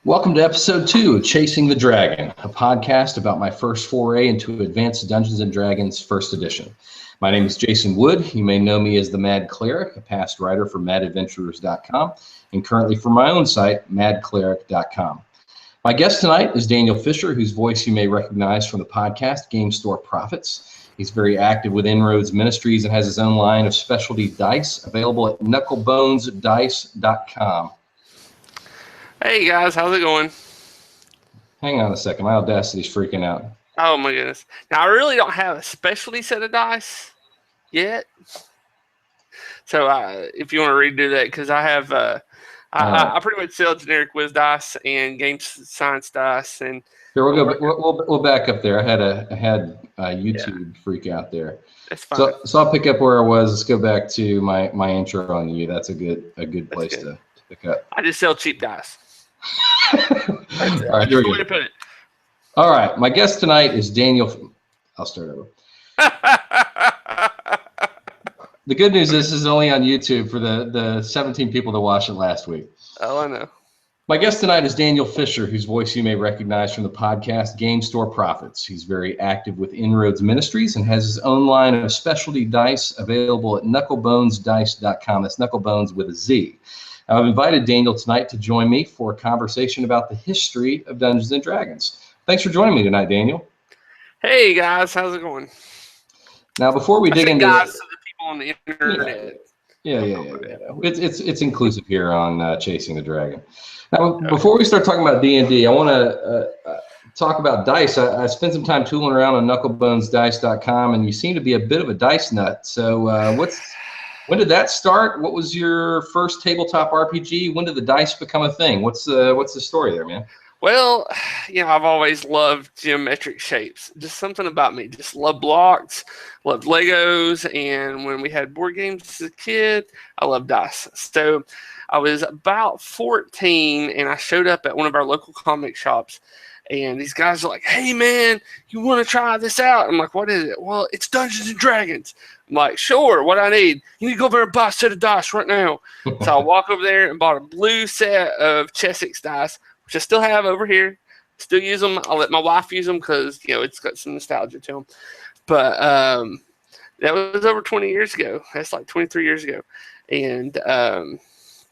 Welcome to episode 2 of Chasing the Dragon, a podcast about my first foray into Advanced Dungeons & Dragons First Edition. My name is Jason Wood. You may know me as the Mad Cleric, a past writer for madadventurers.com, and currently for my own site, madcleric.com. My guest tonight is Daniel Fisher, whose voice you may recognize from the podcast Game Store Profits. He's very active with Inroads Ministries and has his own line of specialty dice available at knucklebonesdice.com. Hey guys, how's it going? Hang on a second, my Audacity's freaking out. Oh my goodness. Now I really don't have a specialty set of dice yet. So if you want to redo that, because I have, I pretty much sell generic whiz dice and game science dice. And here we'll back up there. I had a YouTube freak out there. That's fine. So I'll pick up where I was. Let's go back to my intro on you. That's a good place to pick up. I just sell cheap dice. All right, here we go. All right, my guest tonight is Daniel. I'll start over. The good news is this is only on YouTube for the 17 people that watched it last week. Oh, I know. My guest tonight is Daniel Fisher, whose voice you may recognize from the podcast Game Store Profits. He's very active with Inroads Ministries and has his own line of specialty dice available at knucklebonesdice.com. That's knucklebones with a Z. I've invited Daniel tonight to join me for a conversation about the history of Dungeons & Dragons. Thanks for joining me tonight, Daniel. Hey, guys. How's it going? Now, before we dig into guys to the people on the internet. Yeah. It's inclusive here on Chasing the Dragon. Now, before we start talking about D&D, I want to talk about dice. I spent some time tooling around on knucklebonesdice.com, and you seem to be a bit of a dice nut. So when did that start? What was your first tabletop RPG? When did the dice become a thing? What's the story there, man? Well, I've always loved geometric shapes. Just something about me. Just love blocks, loved Legos, and when we had board games as a kid, I loved dice. So I was about 14, and I showed up at one of our local comic shops, and these guys are like, "Hey, man, you want to try this out?" I'm like, "What is it?" "Well, it's Dungeons & Dragons." I'm like, "Sure, what I need? You need to go over and buy a set of dice right now." So I walk over there and bought a blue set of Chessex dice, which I still have over here. Still use them. I'll let my wife use them because, it's got some nostalgia to them. But that was over 20 years ago. That's like 23 years ago. And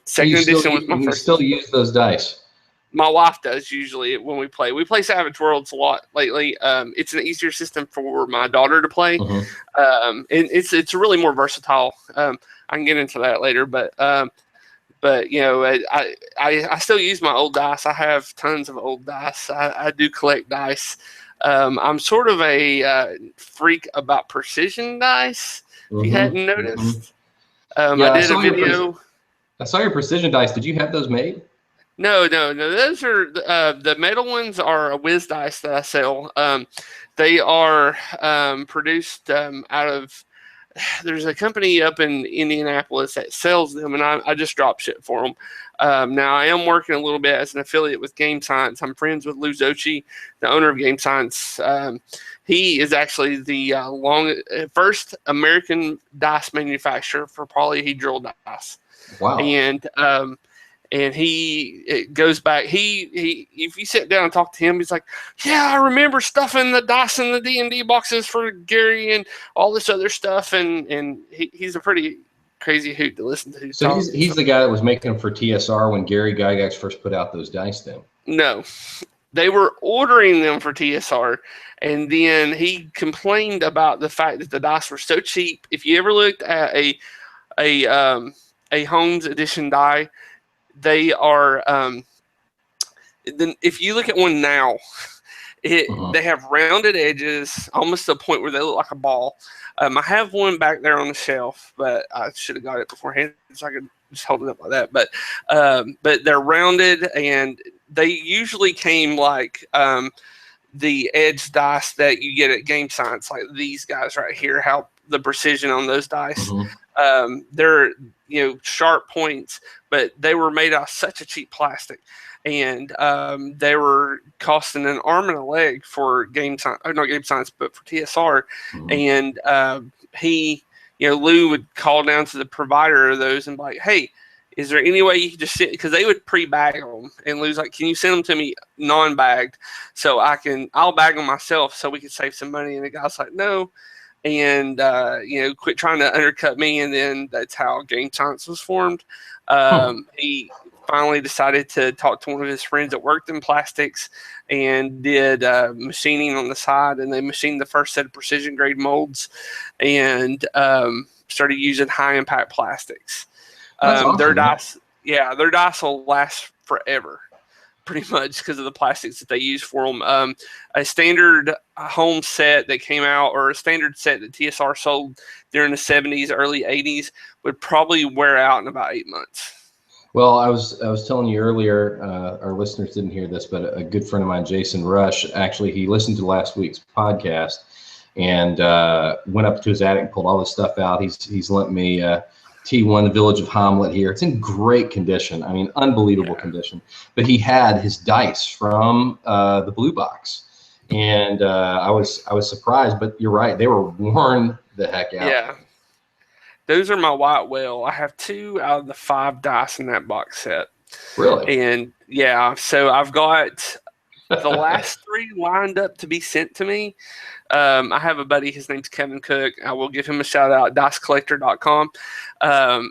second edition was my first. You still use those dice? My wife does usually when we play. We play Savage Worlds a lot lately. It's an easier system for my daughter to play. Mm-hmm. And it's really more versatile. I can get into that later, but I still use my old dice. I have tons of old dice. I do collect dice. I'm sort of a freak about precision dice. If you hadn't noticed, I did a video. I saw your precision dice. Did you have those made? No. Those are the metal ones are a whiz dice that I sell. They are produced out of. There's a company up in Indianapolis that sells them, and I just drop shit for them. Now, I am working a little bit as an affiliate with Game Science. I'm friends with Lou Zocchi, the owner of Game Science. He is actually the first American dice manufacturer for polyhedral dice. Wow. And it goes back. He if you sit down and talk to him, he's like, "Yeah, I remember stuffing the dice in the D&D boxes for Gary and all this other stuff." And he's a pretty crazy hoot to listen to. So he's the guy that was making them for TSR when Gary Gygax first put out those dice. Then no, they were ordering them for TSR, and then he complained about the fact that the dice were so cheap. If you ever looked at a Holmes edition die, they are. Then if you look at one now, they have rounded edges, almost to the point where they look like a ball. I have one back there on the shelf, but I should have got it beforehand so I could just hold it up like that. But they're rounded, and they usually came like the edge dice that you get at Game Science, like these guys right here. How the precision on those dice. They're sharp points, but they were made out of such a cheap plastic, and they were costing an arm and a leg for Game Science, or not Game Science, but for TSR. And Lou would call down to the provider of those and be like, "Hey, is there any way you could just sit, because they would pre-bag them, and Lou's like, can you send them to me non-bagged so I'll bag them myself so we could save some money. And the guy's like, no. And, quit trying to undercut me. And then that's how Game Science was formed. He finally decided to talk to one of his friends that worked in plastics and did machining on the side. And they machined the first set of precision grade molds and started using high impact plastics. Awesome, their dice will last forever, pretty much, because of the plastics that they use for them. A standard home set that came out, or a standard set that TSR sold during the 70s, early 80s, would probably wear out in about 8 months. Well, I was telling you earlier, our listeners didn't hear this, but a good friend of mine, Jason Rush, actually, he listened to last week's podcast and went up to his attic and pulled all this stuff out. He's lent me T1, the Village of Hamlet here. It's in great condition. I mean, unbelievable condition. But he had his dice from the blue box, and I was surprised. But you're right; they were worn the heck out. Yeah, those are my white whale. I have 2 out of the 5 dice in that box set. Really? And yeah, so I've got the last 3 lined up to be sent to me. I have a buddy, his name's Kevin Cook. I will give him a shout out, dicecollector.com.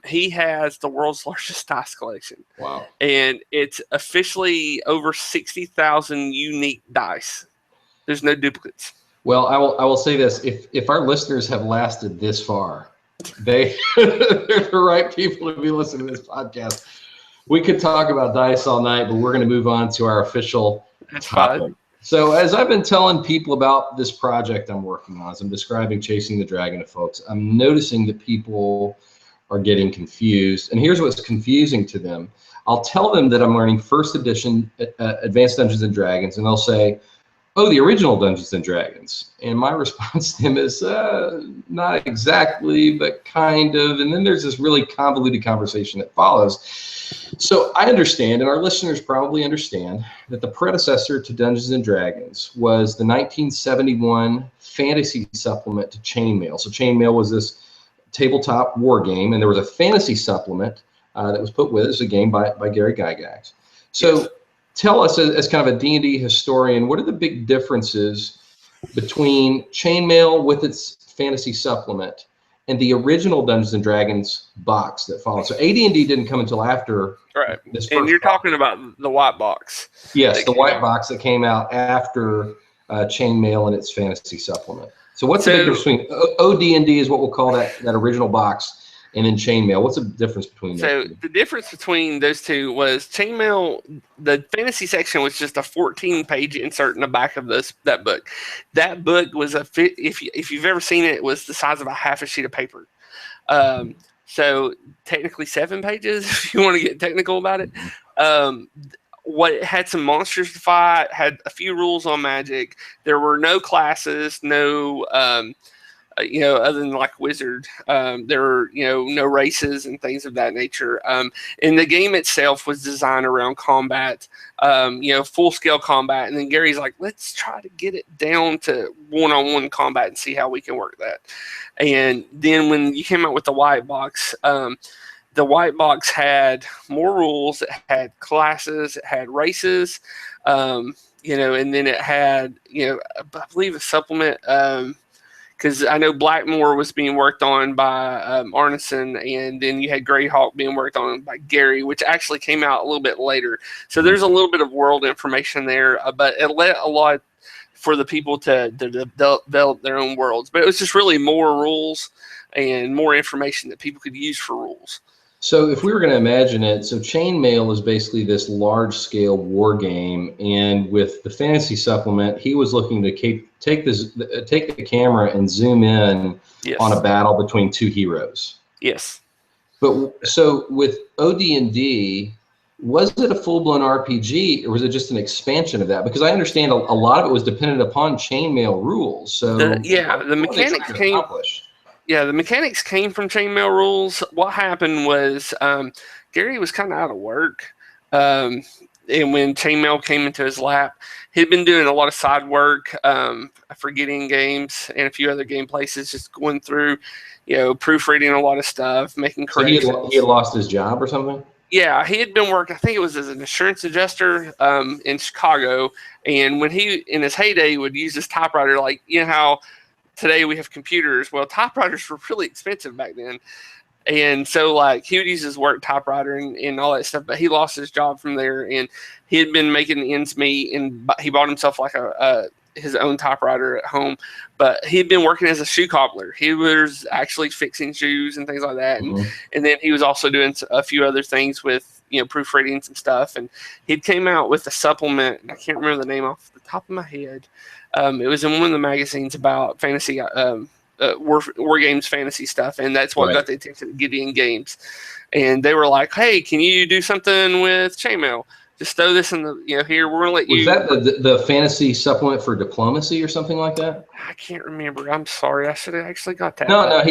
He has the world's largest dice collection. Wow. And it's officially over 60,000 unique dice. There's no duplicates. Well, I will say this. If our listeners have lasted this far, they're the right people to be listening to this podcast. We could talk about dice all night, but we're going to move on to our official topic. Fine. So as I've been telling people about this project I'm working on, as I'm describing Chasing the Dragon to folks, I'm noticing that people are getting confused. And here's what's confusing to them. I'll tell them that I'm learning first edition Advanced Dungeons and Dragons, and they'll say, oh, the original Dungeons and Dragons. And my response to them is, not exactly, but kind of. And then there's this really convoluted conversation that follows. So I understand, and our listeners probably understand, that the predecessor to Dungeons and Dragons was the 1971 fantasy supplement to Chainmail. So Chainmail was this tabletop war game, and there was a fantasy supplement that was put with it as a game by Gary Gygax. So yes. Tell us, as kind of a D&D historian, what are the big differences between Chainmail with its fantasy supplement and the original Dungeons and Dragons box that followed? So AD&D didn't come until after. Right. And you're talking about the white box. Yes, the white box that came out after Chainmail and its fantasy supplement. So what's the big difference between OD&D is what we'll call that original box, and then Chainmail? What's the difference between those? So the difference between those two was Chainmail, the fantasy section was just a 14-page insert in the back of that book. That book was if you've ever seen it, it was the size of a half a sheet of paper. So technically 7 pages, if you want to get technical about it. What it had some monsters to fight, had a few rules on magic. There were no classes, no other than like wizard. There were no races and things of that nature. And the game itself was designed around combat, full scale combat. And then Gary's like, let's try to get it down to one-on-one combat and see how we can work that. And then when you came out with the white box, the white box had more rules. It had classes. It had races. And then it had, I believe a supplement. Because I know Blackmore was being worked on by Arneson, and then you had Greyhawk being worked on by Gary, which actually came out a little bit later. So there's a little bit of world information there, but it let a lot for the people to develop their own worlds. But it was just really more rules and more information that people could use for rules. So if we were going to imagine it, so Chainmail is basically this large-scale war game, and with the fantasy supplement, he was looking to take the camera and zoom in on a battle between 2 heroes. Yes. But so with OD&D, was it a full-blown RPG, or was it just an expansion of that? Because I understand a lot of it was dependent upon Chainmail rules. So the mechanics came. Yeah, the mechanics came from Chainmail rules. What happened was Gary was kind of out of work, and when Chainmail came into his lap, he'd been doing a lot of side work for Getting Games and a few other game places, just going through, proofreading a lot of stuff, making corrections. So he had lost his job or something? Yeah, he had been working, I think it was as an insurance adjuster in Chicago. And when he, in his heyday, would use his typewriter, like, you know how today we have computers. Well, typewriters were really expensive back then. And so, like, he would use his work typewriter and all that stuff, but he lost his job from there, and he had been making ends meet, and he bought himself like his own typewriter at home. But he had been working as a shoe cobbler. He was actually fixing shoes and things like that, and then he was also doing a few other things with, you know, proofreading some stuff. And he came out with a supplement. I can't remember the name off the top of my head. It was in one of the magazines about fantasy. War games, fantasy stuff, and that's what got the attention of Gideon Games. And they were like, "Hey, can you do something with Chainmail? Just throw this in the, you know, here. We're gonna let you." Was that the fantasy supplement for diplomacy or something like that? I can't remember. I'm sorry. I should have actually got that. No, I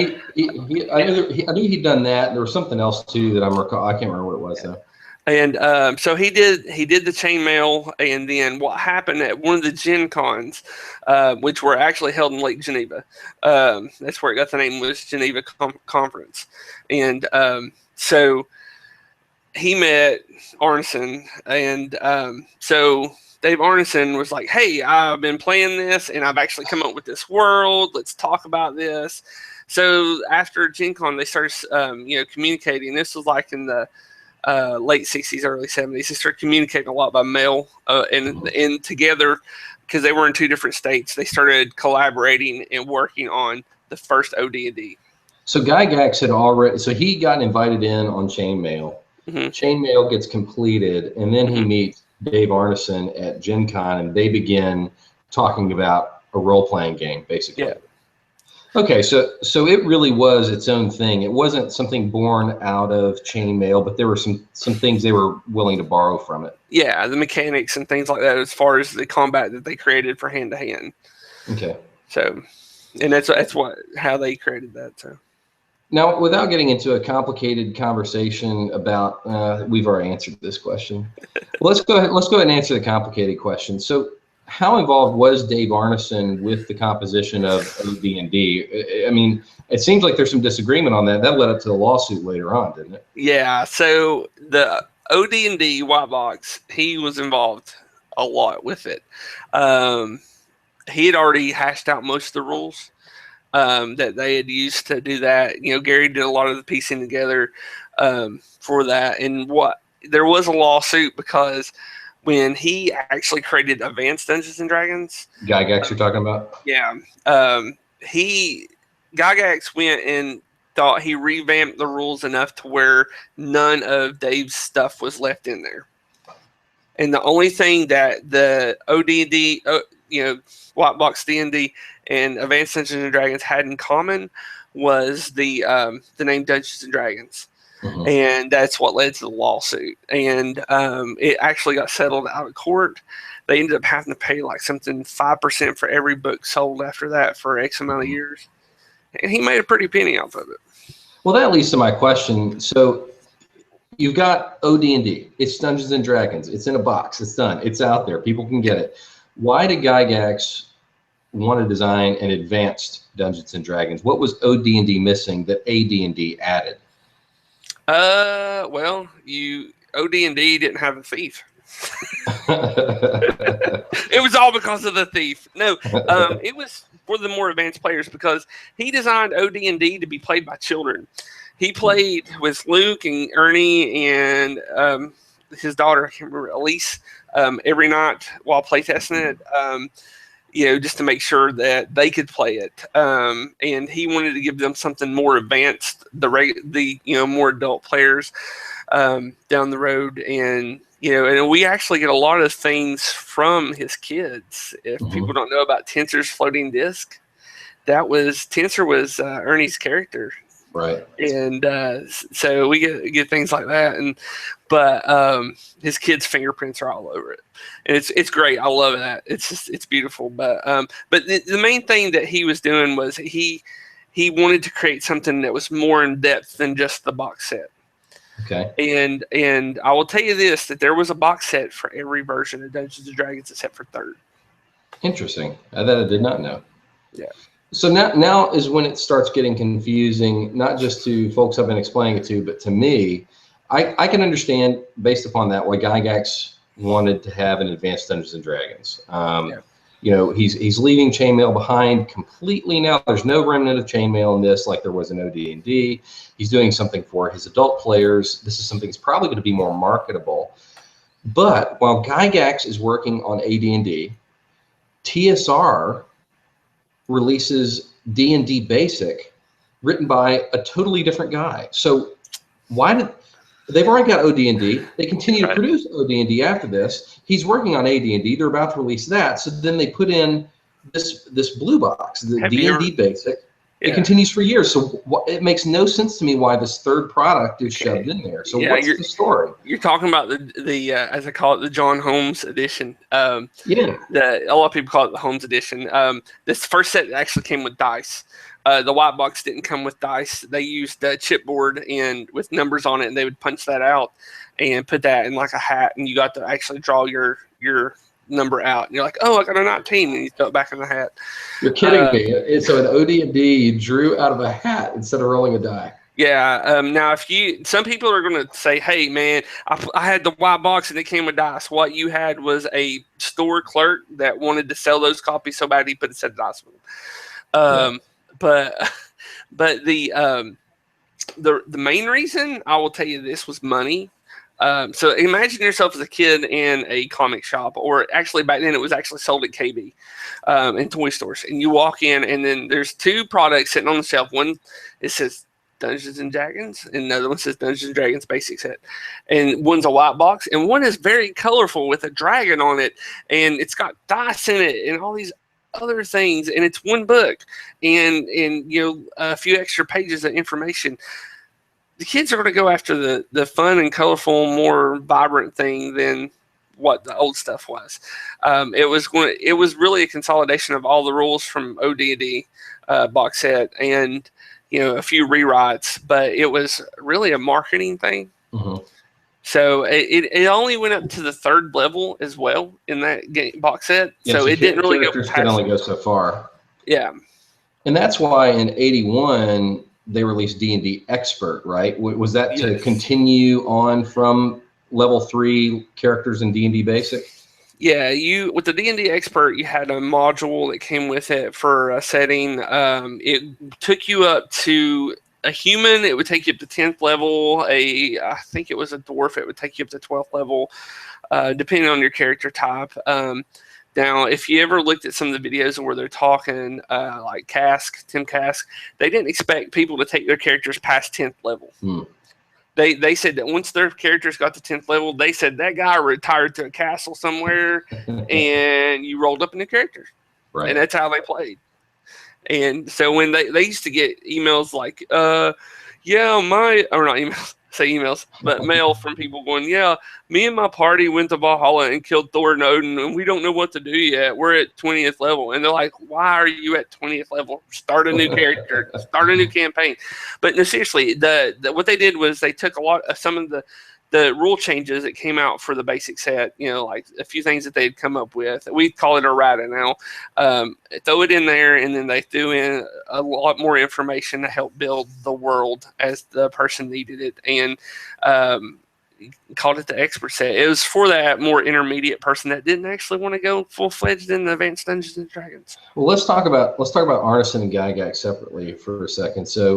knew he'd done that. There was something else too that I can't remember what it was though. And so he did the chainmail, and then what happened at one of the Gen Cons, which were actually held in Lake Geneva. That's where it got the name, was Geneva Conference. And so he met Arneson, and so Dave Arneson was like, "Hey, I've been playing this, and I've actually come up with this world. Let's talk about this." So after Gen Con, they started communicating. This was like in the late 60s, early 70s. They started communicating a lot by mail, and together, because they were in two different states, they started collaborating and working on the first OD&D. So Guy Gax had already, so he got invited in on Chainmail. Chainmail gets completed, and then he meets Dave Arneson at Gen Con, and they begin talking about a role-playing game, basically. Yeah. Okay, so it really was its own thing. It wasn't something born out of Chainmail, but there were some things they were willing to borrow from it. Yeah, the mechanics and things like that, as far as the combat that they created for hand to hand. Okay. So, and that's how they created that. So. Now, without getting into a complicated conversation about, we've already answered this question. Let's go ahead and answer the complicated question. So, how involved was Dave Arneson with the composition of OD&D? I mean, it seems like there's some disagreement on that. That led up to the lawsuit later on, didn't it? Yeah. So the OD&D white box, he was involved a lot with it. He had already hashed out most of the rules that they had used to do that. You know, Gary did a lot of the piecing together for that. And there was a lawsuit because when he actually created Advanced Dungeons and Dragons. Gygax you're talking about? Yeah. Gygax went and thought he revamped the rules enough to where none of Dave's stuff was left in there. And the only thing that the OD&D, White Box D&D and Advanced Dungeons and Dragons had in common was the name Dungeons and Dragons. And that's what led to the lawsuit. And it actually got settled out of court. They ended up having to pay like something 5% for every book sold after that for X amount of years. And he made a pretty penny off of it. Well, that leads to my question. So you've got OD&D. It's Dungeons and Dragons. It's in a box. It's done. It's out there. People can get it. Why did Gygax want to design an advanced Dungeons and Dragons? What was OD&D missing that AD&D added? Well, OD&D didn't have a thief. It was all because of the thief. No, it was for the more advanced players because he designed OD&D to be played by children. He played with Luke and Ernie and his daughter, I can't remember, Elise, every night while playtesting it. Just to make sure that they could play it. And he wanted to give them something more advanced, the more adult players down the road. And, and we actually get a lot of things from his kids. If people don't know about Tensor's floating disc, Tensor was Ernie's character. Right. And so we get things like that. But his kids' fingerprints are all over it. And it's great. I love that. It's beautiful. But the main thing that he was doing was he wanted to create something that was more in depth than just the box set. Okay. And I will tell you this, that there was a box set for every version of Dungeons and Dragons except for third. Interesting. That I did not know. Yeah. So now is when it starts getting confusing, not just to folks I've been explaining it to, but to me. I can understand based upon that why Gygax wanted to have an advanced Dungeons and Dragons. You know, he's leaving Chainmail behind completely now. There's no remnant of Chainmail in this like there was in OD&D. He's doing something for his adult players. This is something that's probably going to be more marketable. But while Gygax is working on AD&D, TSR releases D&D Basic written by a totally different guy. So why did they've already got OD&D? They continue to produce OD&D after this. He's working on AD&D. They're about to release that. So then they put in this blue box, the D&D Basic. It continues for years. So it makes no sense to me why this third product is shoved in there. So what's the story? You're talking about the as I call it, the John Holmes edition. Yeah. A lot of people call it the Holmes edition. This first set actually came with dice. The white box didn't come with dice. They used a chipboard and with numbers on it, and they would punch that out and put that in like a hat, and you got to actually draw your number out. And you're like, oh, I got a 19, and you throw it back in the hat. You're kidding me. So in OD&D, you drew out of a hat instead of rolling a die. Yeah. Now, some people are going to say, hey, man, I had the white box and it came with dice. What you had was a store clerk that wanted to sell those copies so bad he put a set of dice with them. But the main reason I will tell you this was money. So imagine yourself as a kid in a comic shop, or actually back then it was actually sold at KB in toy stores. And you walk in, and then there's two products sitting on the shelf. One, it says Dungeons and Dragons, and another one says Dungeons and Dragons Basic Set. And one's a white box, and one is very colorful with a dragon on it, and it's got dice in it, and all these other things, and it's one book, and you know, a few extra pages of information. The kids are going to go after the fun and colorful, more vibrant thing than what the old stuff was. It was really a consolidation of all the rules from OD&D box set, and you know, a few rewrites, but it was really a marketing thing. Mm-hmm. So it only went up to the third level as well in that game box set. Yeah, so it didn't really go past. Could only go so far. Yeah, and that's why in '81 they released D&D Expert, right? Was that to continue on from level 3 characters in D&D Basic? Yeah, with the D&D Expert, you had a module that came with it for a setting. It took you up to a human. It would take you up to 10th level. I think it was a dwarf. It would take you up to 12th level, depending on your character type. Now, if you ever looked at some of the videos where they're talking, like Tim Kask, they didn't expect people to take their characters past 10th level. They said that once their characters got to 10th level, they said that guy retired to a castle somewhere, and you rolled up a new character. Right. And that's how they played. And so when they used to get emails like, or not emails, say emails, but mail from people going, yeah, me and my party went to Valhalla and killed Thor and Odin, and we don't know what to do yet. We're at 20th level. And they're like, why are you at 20th level? Start a new character, start a new campaign. But no, seriously, what they did was they took a lot of some of the rule changes that came out for the basic set, you know, like a few things that they'd come up with. We call it a errata now. Throw it in there, and then they threw in a lot more information to help build the world as the person needed it, and called it the expert set. It was for that more intermediate person that didn't actually want to go full-fledged in the Advanced Dungeons and Dragons. Well, let's talk about Arneson and Gygax separately for a second. So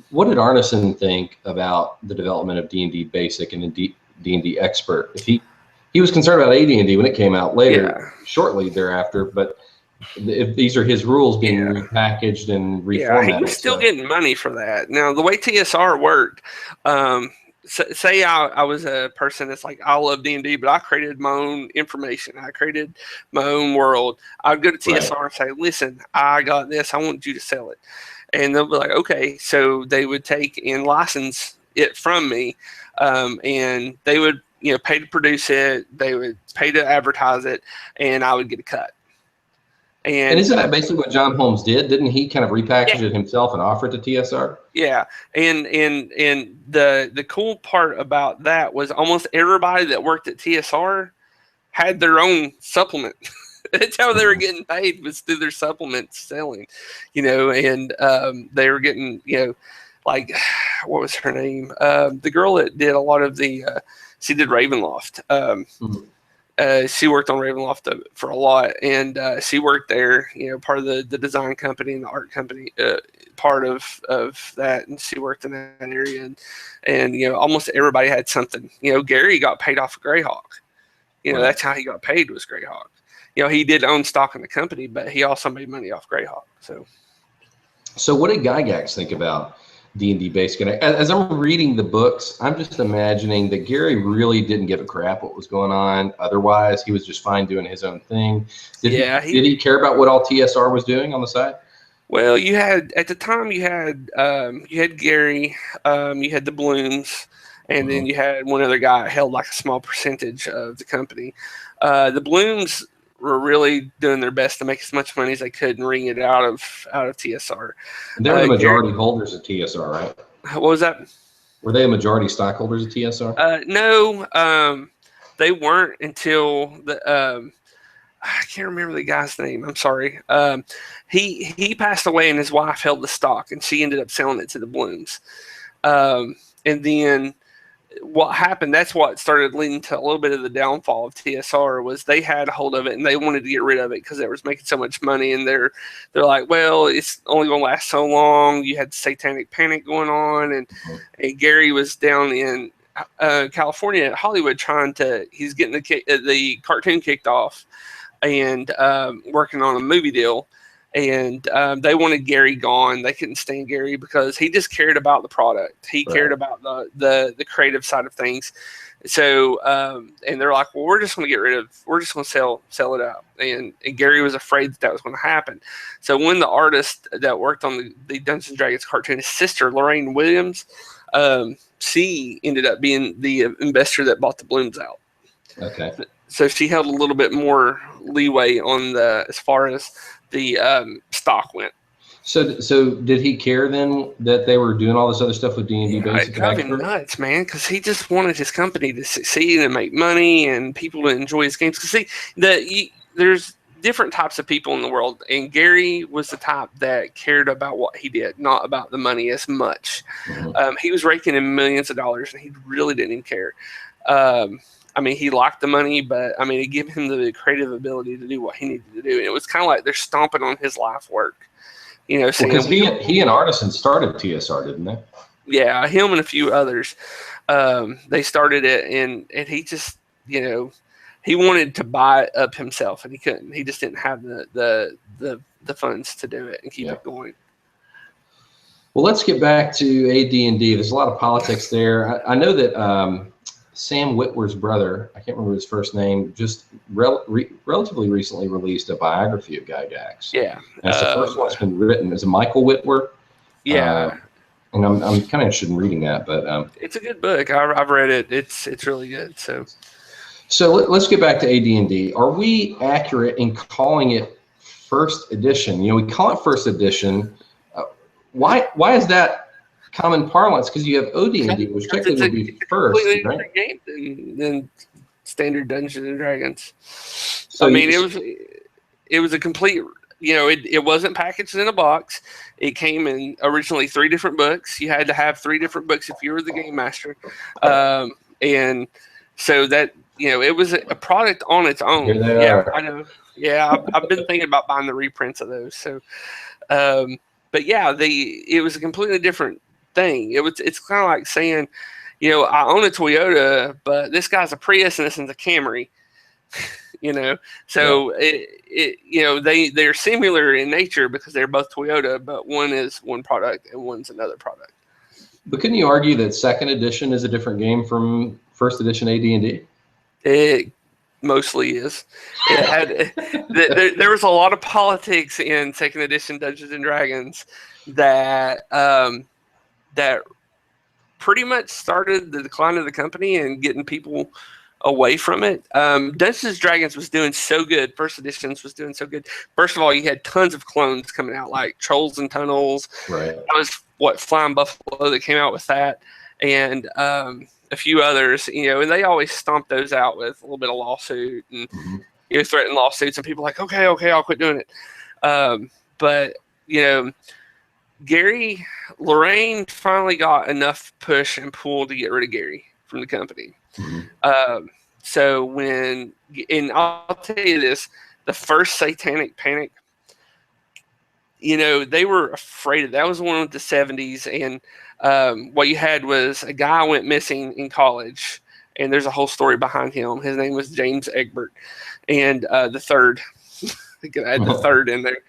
what did Arneson think about the development of D&D Basic and D&D Expert? If he was concerned about AD&D when it came out later, shortly thereafter, but if these are his rules being repackaged and reformatted. Yeah, he was still getting money for that. Now, the way TSR worked, say I was a person that's like, I love D&D, but I created my own information. I created my own world. I'd go to TSR and say, listen, I got this. I want you to sell it. And they'll be like, okay. So they would take and license it from me, and they would, you know, pay to produce it. They would pay to advertise it, and I would get a cut. And isn't that basically what John Holmes did? Didn't he kind of repackage it himself and offer it to TSR? Yeah. And the cool part about that was almost everybody that worked at TSR had their own supplement. That's how they were getting paid, was through their supplement selling, you know, and they were getting, you like, what was her name? The girl that did a lot of she did Ravenloft. She worked on Ravenloft for a lot, and she worked there, part of the design company and the art company, part of that, and she worked in that area, and almost everybody had something. Gary got paid off of Greyhawk. Right. That's how he got paid, was Greyhawk. He did own stock in the company, but he also made money off Greyhawk. So what did Gygax think about D&D Basic? And as I'm reading the books, I'm just imagining that Gary really didn't give a crap what was going on. Otherwise, he was just fine doing his own thing. Did he care about what all TSR was doing on the side? Well, at the time you had Gary, you had the Blooms, and then you had one other guy held like a small percentage of the company. The Blooms were really doing their best to make as much money as they could and wring it out of TSR. They were the majority holders of TSR, right? What was that? Were they a majority stockholders of TSR? No, they weren't until I can't remember the guy's name. I'm sorry. He passed away, and his wife held the stock, and she ended up selling it to the Blooms. And then what happened, that's what started leading to a little bit of the downfall of TSR, was they had a hold of it and they wanted to get rid of it because it was making so much money, and they're like, well, it's only going to last so long. You had satanic panic going on, and Gary was down in California at Hollywood he's getting the cartoon kicked off and working on a movie deal. And they wanted Gary gone. They couldn't stand Gary because he just cared about the product. He cared about the creative side of things. So, and they're like, well, we're just going to sell it out. And Gary was afraid that was going to happen. So when the artist that worked on the Dungeons and Dragons cartoon, his sister, Lorraine Williams, she ended up being the investor that bought the Blooms out. Okay. So she held a little bit more leeway on as far as the stock went. So did he care then that they were doing all this other stuff with D&D Basic? It drove him nuts, man, because he just wanted his company to succeed and make money and people to enjoy his games. Because see, there's different types of people in the world, and Gary was the type that cared about what he did, not about the money as much. He was raking in millions of dollars, and he really didn't even care. He liked the money, but it gave him the creative ability to do what he needed to do. And it was kind of like they're stomping on his life work, because he and Artisan started TSR, didn't they? Yeah, him and a few others. They started it, and he just, he wanted to buy it up himself, and he couldn't. He just didn't have the funds to do it and keep it going. Well, let's get back to AD&D. There's a lot of politics there. I know that Sam Witwer's brother, I can't remember his first name, just relatively recently released a biography of Gygax. Yeah. That's the first one that's been written. Is it Michael Witwer? Yeah. And I'm kind of interested in reading that, but it's a good book. I've read it. It's really good. So let's get back to AD&D. Are we accurate in calling it first edition? We call it first edition. Why is that common parlance? Because you have OD&D, which technically would be first, right? Game than standard Dungeons and Dragons. So it was a complete. It wasn't packaged in a box. It came in originally 3 different books. You had to have 3 different books if you were the game master, and so that it was a product on its own. I know. Yeah, I've been thinking about buying the reprints of those. So, but yeah, it was a completely different thing. It's kind of like saying, I own a Toyota, but this guy's a Prius and this one's a Camry. So they're similar in nature because they're both Toyota, but one is one product and one's another product. But couldn't you argue that second edition is a different game from first edition AD&D? It mostly is. It had there was a lot of politics in second edition Dungeons and Dragons that pretty much started the decline of the company and getting people away from it. Dungeons and Dragons was doing so good. First editions was doing so good. First of all, you had tons of clones coming out, like Trolls and Tunnels. Right. That was Flying Buffalo that came out with that, and a few others. And they always stomped those out with a little bit of lawsuit and threatened lawsuits, and people like, okay, I'll quit doing it. But Lorraine finally got enough push and pull to get rid of Gary from the company. Mm-hmm. So and I'll tell you this, the first Satanic Panic, they were afraid of that. Was one of the 70s, and what you had was a guy went missing in college, and there's a whole story behind him. His name was James Egbert, and the third, I could add the third in there.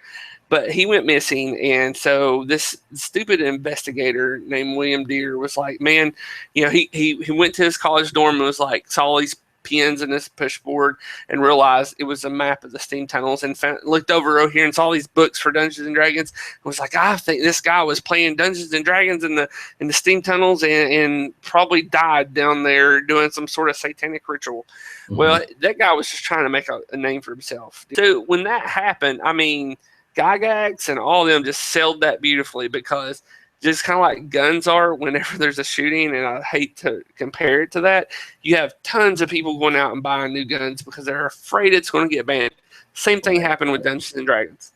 But he went missing, and so this stupid investigator named William Deere was like, man, he went to his college dorm and was like, saw all these pins in this pushboard and realized it was a map of the steam tunnels, and looked over here and saw these books for Dungeons and Dragons and was like, I think this guy was playing Dungeons and Dragons in the steam tunnels and probably died down there doing some sort of satanic ritual. Mm-hmm. Well, that guy was just trying to make a name for himself. So when that happened, I mean, Gygax and all of them just sold that beautifully, because just kind of like guns are whenever there's a shooting, and I hate to compare it to that, you have tons of people going out and buying new guns because they're afraid it's going to get banned. Same thing happened with Dungeons and Dragons.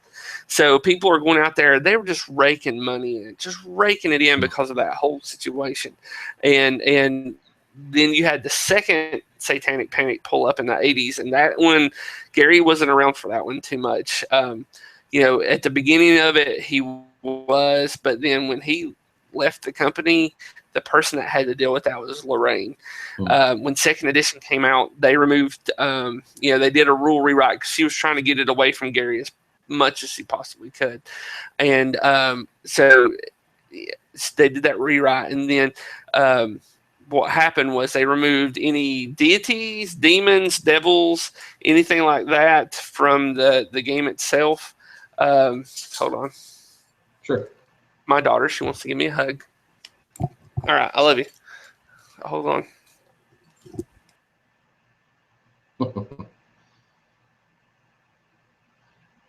So people are going out there, they were just raking money in, just raking it in because of that whole situation. And then you had the second Satanic Panic pull up in the 80s, and that one, Gary wasn't around for that one too much. At the beginning of it, he was, but then when he left the company, the person that had to deal with that was Lorraine. When second edition came out, they removed, they did a rule rewrite because she was trying to get it away from Gary as much as she possibly could. And so they did that rewrite. And then what happened was they removed any deities, demons, devils, anything like that from the game itself. Hold on. Sure. My daughter, she wants to give me a hug. All right, I love you. Hold on.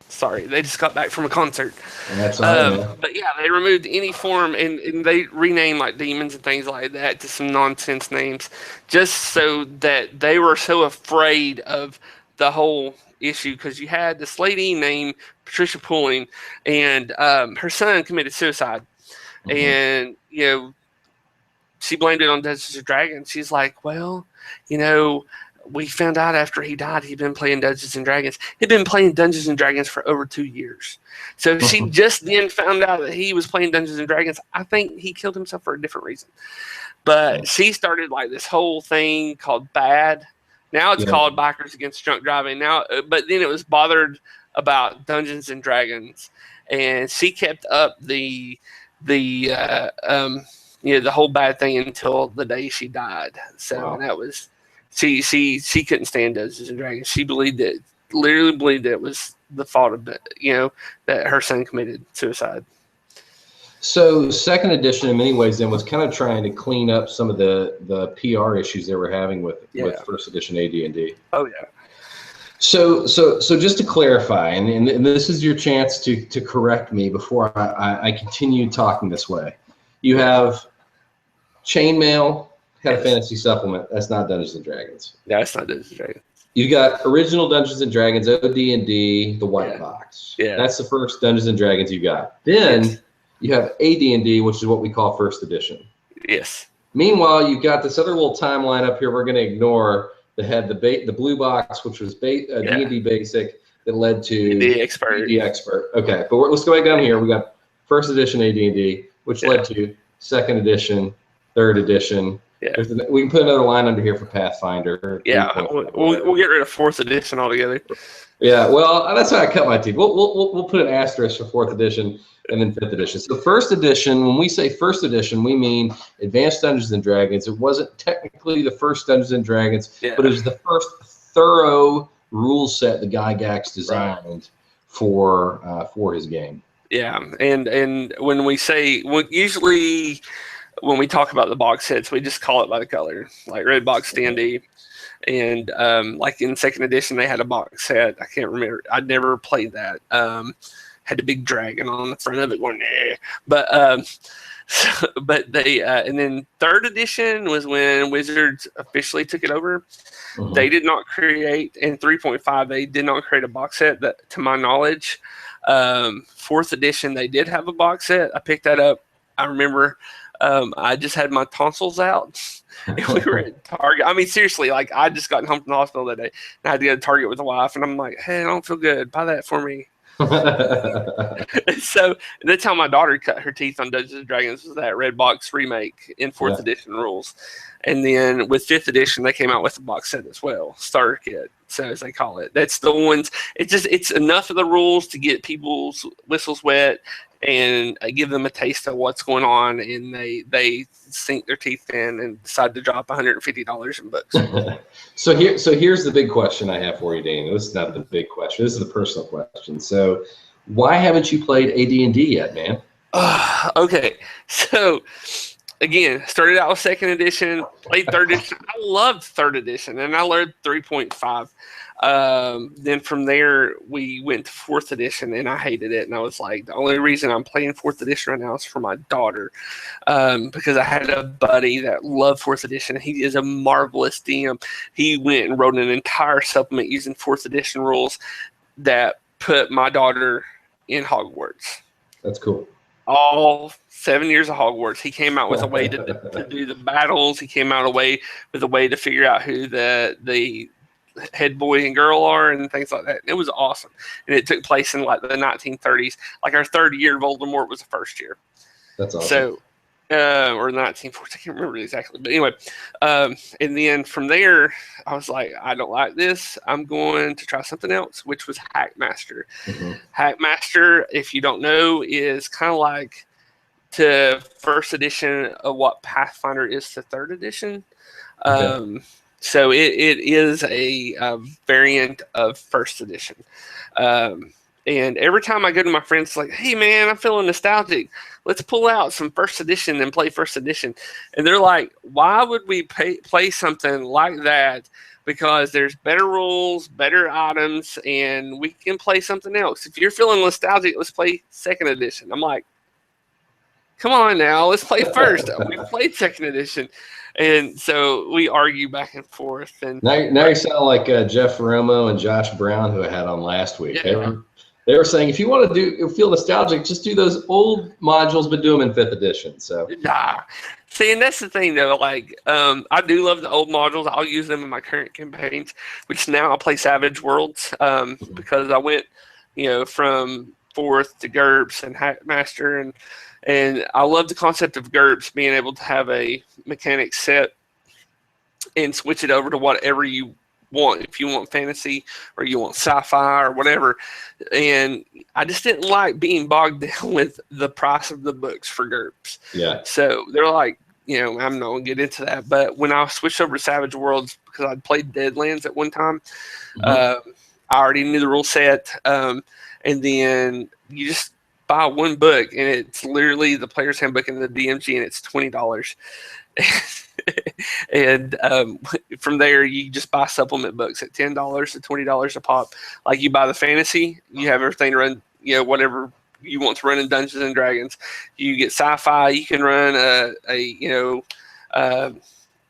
Sorry, they just got back from a concert. That's all right, but yeah, they removed any form, and they renamed like demons and things like that to some nonsense names, just so that they were so afraid of the whole issue, because you had this lady named Patricia Pulling, and her son committed suicide. And she blamed it on Dungeons and Dragons. She's like, well, we found out after he died he'd been playing Dungeons and Dragons. He'd been playing Dungeons and Dragons for over 2 years. So she just then found out that he was playing Dungeons and Dragons. I think he killed himself for a different reason. But she started like this whole thing called BAD. Now it's called Bikers Against Drunk Driving. Now, but then it was bothered about Dungeons and Dragons, and she kept up the whole bad thing until the day she died. So that was she couldn't stand Dungeons and Dragons. She literally believed it was the fault of it, that her son committed suicide. So second edition, in many ways, then was kind of trying to clean up some of the PR issues they were having with first edition AD&D. Oh yeah. So just to clarify, and this is your chance to correct me before I continue talking this way. You have Chainmail had a fantasy supplement. That's not Dungeons and Dragons. That's not Dungeons and Dragons. You got original Dungeons and Dragons, OD&D, the white box. Yeah. That's the first Dungeons and Dragons you got. Then you have AD&D, which is what we call first edition. Yes. Meanwhile, you've got this other little timeline up here we're going to ignore that had the blue box, which was D&D basic, that led to D&D expert. Okay, but let's go back down here. We got first edition AD&D, which led to second edition, third edition. Yeah. We can put another line under here for Pathfinder. Yeah, we'll get rid of fourth edition altogether. Yeah, well, that's how I cut my teeth. We'll put an asterisk for fourth edition and then fifth edition. So first edition, when we say first edition, we mean Advanced Dungeons and Dragons. It wasn't technically the first Dungeons and Dragons, but it was the first thorough rule set the Gygax designed for his game. Yeah, and when we say usually when we talk about the box sets, we just call it by the color, like red box D&D. And like in second edition, they had a box set. I can't remember. I'd never played that. Had a big dragon on the front of it going, nah. But they and then third edition was when Wizards officially took it over. They did not create in 3.5. They did not create a box set that, to my knowledge. Fourth edition, they did have a box set. I picked that up. I remember I just had my tonsils out. And we were at Target. I mean, seriously, like I just got home from the hospital that day, and I had to go to Target with the wife, and I'm like, hey, I don't feel good. Buy that for me. So that's how my daughter cut her teeth on Dungeons and Dragons, was that red box remake in fourth edition rules. And then with fifth edition, they came out with a box set as well, starter kit, so as they call it. That's the ones. It's enough of the rules to get people's whistles wet and give them a taste of what's going on, and they sink their teeth in and decide to drop $150 in books. So here's the big question I have for you, Daniel. This is not the big question. This is the personal question. So why haven't you played AD&D yet, man? Okay, so again, started out with second edition, played third edition. I loved third edition, and I learned 3.5. Then from there, we went to fourth edition, and I hated it. And I was like, the only reason I'm playing fourth edition right now is for my daughter, because I had a buddy that loved fourth edition. He is a marvelous DM. He went and wrote an entire supplement using fourth edition rules that put my daughter in Hogwarts. That's cool. All 7 years of Hogwarts. He came out with a way to do the battles. He came out with a way to figure out who the head boy and girl are and things like that. It was awesome. And it took place in like the 1930s. Like our third year, Voldemort was the first year. That's awesome. So, or 1940s, I can't remember exactly. But anyway, and then from there, I was like, I don't like this. I'm going to try something else, which was Hackmaster. Mm-hmm. Hackmaster, if you don't know, is kind of like to first edition of what Pathfinder is to third edition. Okay. So it is a variant of first edition. And every time I go to my friends, it's like, hey, man, I'm feeling nostalgic. Let's pull out some first edition and play first edition. And they're like, why would we play something like that? Because there's better rules, better items, and we can play something else. If you're feeling nostalgic, let's play second edition. I'm like, come on now, let's play first. We played second edition. And so we argue back and forth. And now you sound like Jeff Romo and Josh Brown, who I had on last week. Yeah. They were saying if you want to feel nostalgic, just do those old modules, but do them in fifth edition. So see, and that's the thing though. Like, I do love the old modules. I'll use them in my current campaigns, which now I play Savage Worlds because I went, from fourth to GURPS and Hackmaster, and I love the concept of GURPS being able to have a mechanic set and switch it over to whatever you want. If you want fantasy or you want sci-fi or whatever. And I just didn't like being bogged down with the price of the books for GURPS. Yeah. So they're like, I'm not going to get into that. But when I switched over to Savage Worlds, because I'd played Deadlands at one time, I already knew the rule set. And then you just buy one book, and it's literally the player's handbook and the DMG, and it's $20. And from there, you just buy supplement books at $10 to $20 a pop. Like you buy the fantasy, you have everything to run, whatever you want to run in Dungeons and Dragons. You get sci-fi, you can run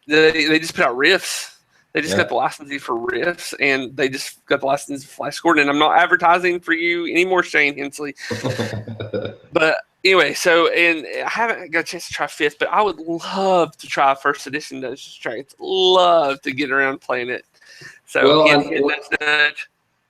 they just put out Rifts. They just got the licensing for Rifts, and they just got the license for Flash Gordon. And I'm not advertising for you anymore, Shane Hensley. But anyway, and I haven't got a chance to try fifth, but I would love to try first edition Dungeons & Dragons. Love to get around playing it. So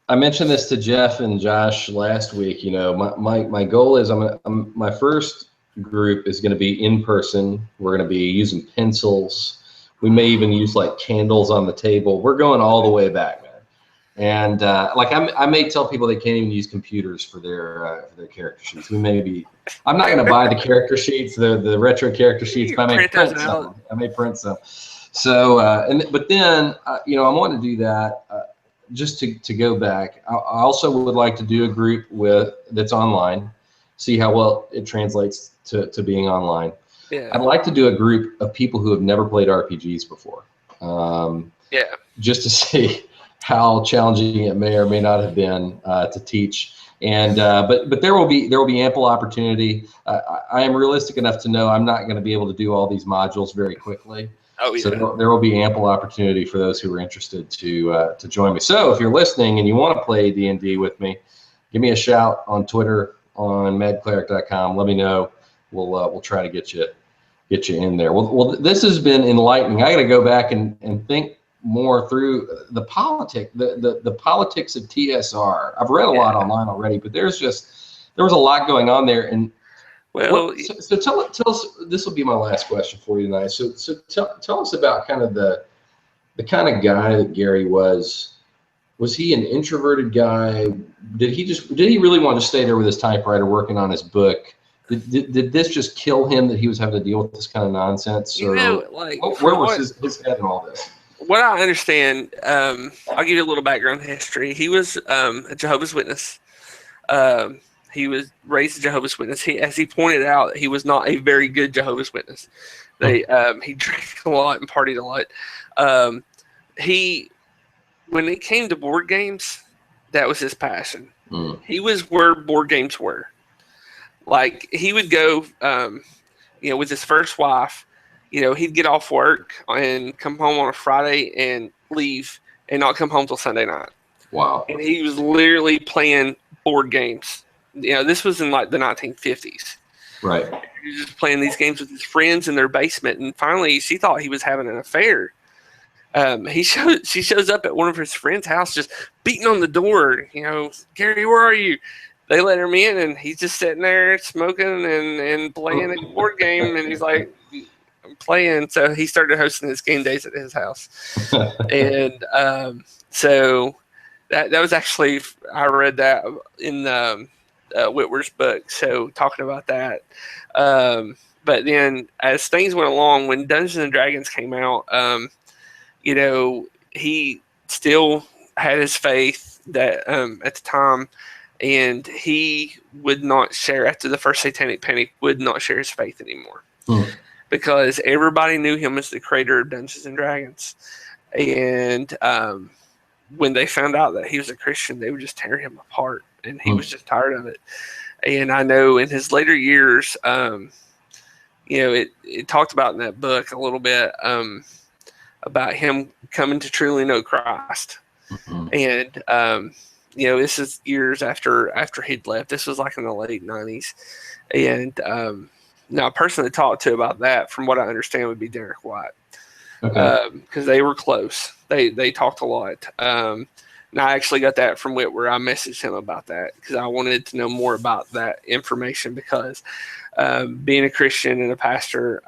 I mentioned this to Jeff and Josh last week. My goal is my first group is going to be in person. We're going to be using pencils. We may even use like candles on the table. We're going all the way back, man. And I may tell people they can't even use computers for their character sheets. I'm not going to buy the character sheets, the retro character sheets, but I may print some. So, but then I want to do that just to go back. I also would like to do a group that's online, see how well it translates to being online. Yeah. I'd like to do a group of people who have never played RPGs before. Just to see how challenging it may or may not have been to teach. And but there will be ample opportunity. I am realistic enough to know I'm not going to be able to do all these modules very quickly. Oh, yeah. So there will be ample opportunity for those who are interested to join me. So if you're listening and you want to play D&D with me, give me a shout on Twitter, on madcleric.com. Let me know. We'll try to get you in there. Well, this has been enlightening. I got to go back and think more through the politics of TSR. I've read a lot online already, but there was a lot going on there. And so tell us. This will be my last question for you tonight. So tell us about kind of the kind of guy that Gary was. Was he an introverted guy? Did he really want to stay there with his typewriter working on his book? Did this just kill him that he was having to deal with this kind of nonsense? Or where was his head in all this? What I understand, I'll give you a little background history. He was a Jehovah's Witness. He was raised a Jehovah's Witness. As he pointed out, he was not a very good Jehovah's Witness. He drank a lot and partied a lot. When it came to board games, that was his passion. He was where board games were. Like, he would go, with his first wife, he'd get off work and come home on a Friday and leave and not come home till Sunday night. Wow. And he was literally playing board games. This was in like the 1950s. Right. He was just playing these games with his friends in their basement. And finally, she thought he was having an affair. She shows up at one of his friend's house, just beating on the door. Gary, where are you? They let him in, and he's just sitting there smoking and playing a board game. And he's like, I'm playing. So he started hosting his game days at his house. And so that was actually, I read that in Whitwer's book. So talking about that. But then as things went along, when Dungeons and Dragons came out, he still had his faith that at the time. And he would not share, after the first Satanic Panic, would not share his faith anymore. Because everybody knew him as the creator of Dungeons and Dragons. And when they found out that he was a Christian, they would just tear him apart. And he was just tired of it. And I know in his later years, it talked about in that book a little bit about him coming to truly know Christ. And, this is years after he'd left. This was like in the late 90s. And now a person to talk to about that, from what I understand, would be Derek White. Because they were close. They talked a lot. And I actually got that from Whitwer. I messaged him about that because I wanted to know more about that information, because being a Christian and a pastor,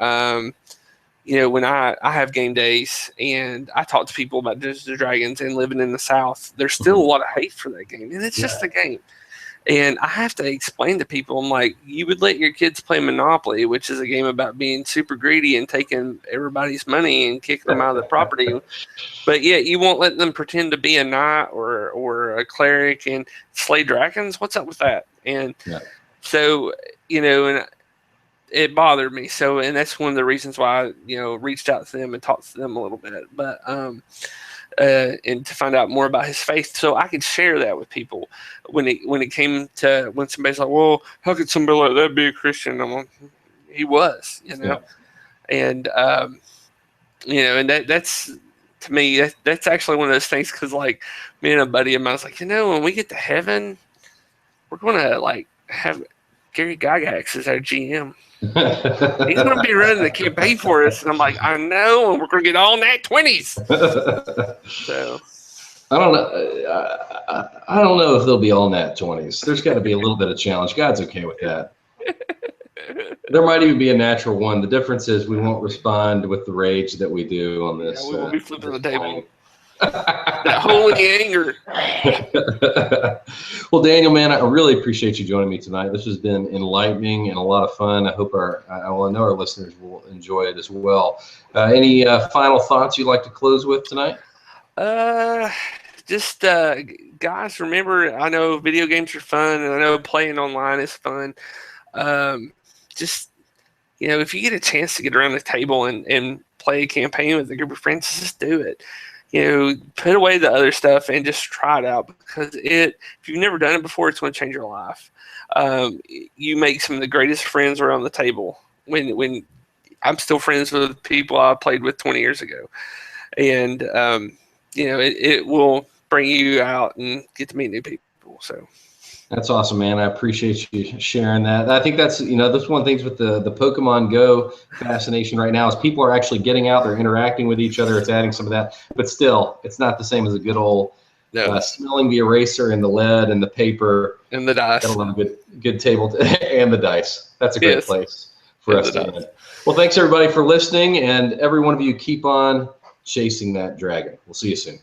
when I have game days and I talk to people about Dungeons and Dragons and living in the South, there's still a lot of hate for that game. And it's just a game. And I have to explain to people, I'm like, you would let your kids play Monopoly, which is a game about being super greedy and taking everybody's money and kicking them out of the property. But yet you won't let them pretend to be a knight or a cleric and slay dragons. What's up with that? And so, and it bothered me. So, and that's one of the reasons why I, reached out to them and talked to them a little bit, but, and to find out more about his faith, so I could share that with people when it came to, when somebody's like, well, how could somebody like that be a Christian? I'm like, he was, and, and that's, to me, that's actually one of those things. Cause like me and a buddy of mine was like, when we get to heaven, we're going to like have Gary Gygax as our GM. He's going to be running the campaign for us. And I'm like, I know, and we're going to get all nat 20s. So I don't know. I don't know if they'll be all nat 20s. There's got to be a little bit of challenge. God's okay with that. There might even be a natural one. The difference is we won't respond with the rage that we do on this. We will be flipping the table. That holy anger. Well, Daniel, man, I really appreciate you joining me tonight. This has been enlightening and a lot of fun. I hope I know our listeners will enjoy it as well. Any final thoughts you'd like to close with tonight? Just guys, remember, I know video games are fun, and I know playing online is fun. Just if you get a chance to get around the table and play a campaign with a group of friends, just do it. Put away the other stuff and just try it out, because if you've never done it before, it's going to change your life. You make some of the greatest friends around the table. When I'm still friends with people I played with 20 years ago, and it will bring you out and get to meet new people. So That's awesome, man. I appreciate you sharing that. I think that's, that's one of the things with the Pokemon Go fascination right now is people are actually getting out, they're interacting with each other. It's adding some of that, but still, it's not the same as a good old smelling the eraser and the lead and the paper and the dice. Gotta love a good table and the dice. That's a great place for us to end. Well, thanks everybody for listening, and every one of you keep on chasing that dragon. We'll see you soon.